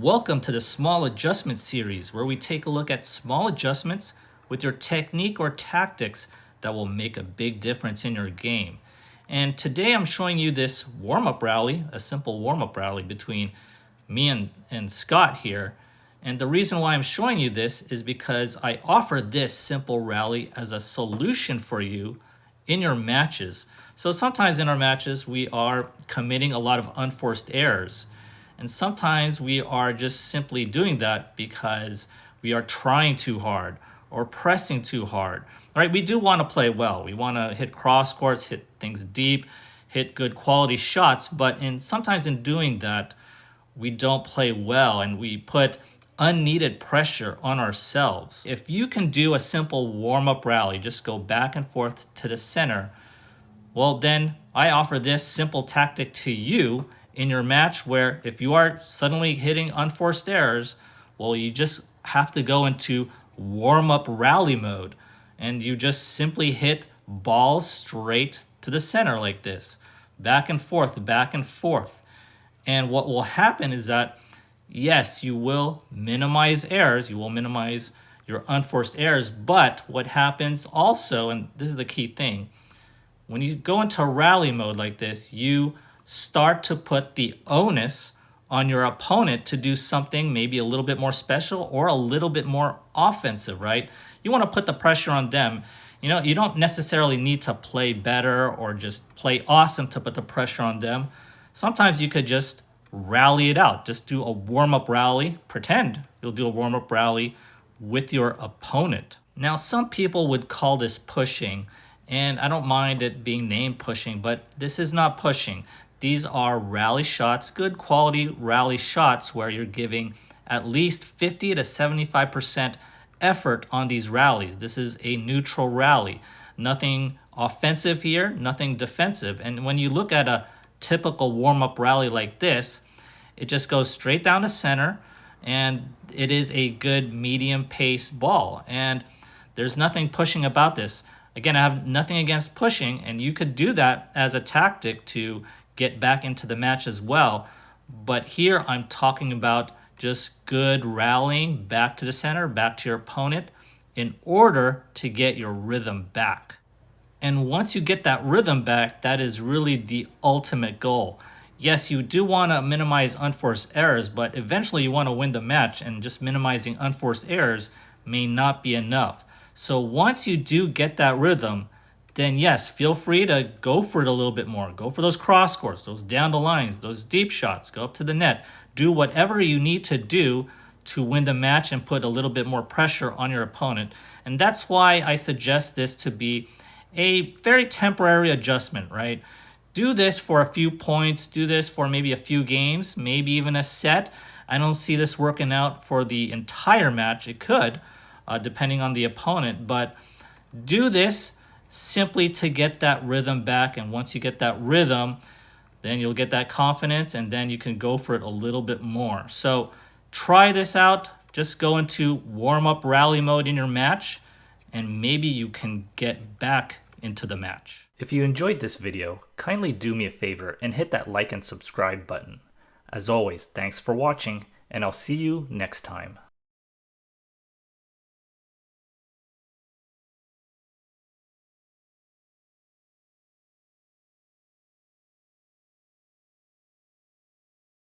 Welcome to the Small Adjustment series, where we take a look at small adjustments with your technique or tactics that will make a big difference in your game. And today I'm showing you this warm-up rally, a simple warm-up rally between me and Scott here. And the reason why I'm showing you this is because I offer this simple rally as a solution for you in your matches. So sometimes in our matches we are committing a lot of unforced errors. And sometimes we are just simply doing that because we are trying too hard or pressing too hard. Right? We do want to play well. We want to hit cross courts, hit things deep, hit good quality shots. But sometimes in doing that, we don't play well and we put unneeded pressure on ourselves. If you can do a simple warm-up rally, just go back and forth to the center, well, then I offer this simple tactic to you in your match where if you are suddenly hitting unforced errors, well, you just have to go into warm-up rally mode and you just simply hit balls straight to the center like this, back and forth, back and forth. And what will happen is that, yes, you will minimize errors, you will minimize your unforced errors, but what happens also, and this is the key thing, when you go into rally mode like this, you start to put the onus on your opponent to do something maybe a little bit more special or a little bit more offensive, right? You want to put the pressure on them. You know, you don't necessarily need to play better or just play awesome to put the pressure on them. Sometimes you could just rally it out. Just do a warm-up rally. Pretend you'll do a warm-up rally with your opponent. Now, some people would call this pushing, and I don't mind it being named pushing, but this is not pushing. These are rally shots, good quality rally shots where you're giving at least 50 to 75% effort on these rallies. This is a neutral rally. Nothing offensive here, nothing defensive. And when you look at a typical warm-up rally like this, it just goes straight down the center and it is a good medium pace ball. And there's nothing pushing about this. Again, I have nothing against pushing, and you could do that as a tactic to get back into the match as well. But here I'm talking about just good rallying back to the center, back to your opponent in order to get your rhythm back. And once you get that rhythm back, that is really the ultimate goal. Yes, you do want to minimize unforced errors, but eventually you want to win the match, and just minimizing unforced errors may not be enough. So once you do get that rhythm, then yes, feel free to go for it a little bit more. Go for those cross courts, those down the lines, those deep shots, go up to the net. Do whatever you need to do to win the match and put a little bit more pressure on your opponent. And that's why I suggest this to be a very temporary adjustment, right? Do this for a few points, do this for maybe a few games, maybe even a set. I don't see this working out for the entire match. It could, depending on the opponent, but do this simply to get that rhythm back. And once you get that rhythm, then you'll get that confidence and then you can go for it a little bit more. So try this out. Just go into warm-up rally mode in your match and maybe you can get back into the match. If you enjoyed this video, kindly do me a favor and hit that like and subscribe button. As always, thanks for watching, and I'll see you next time.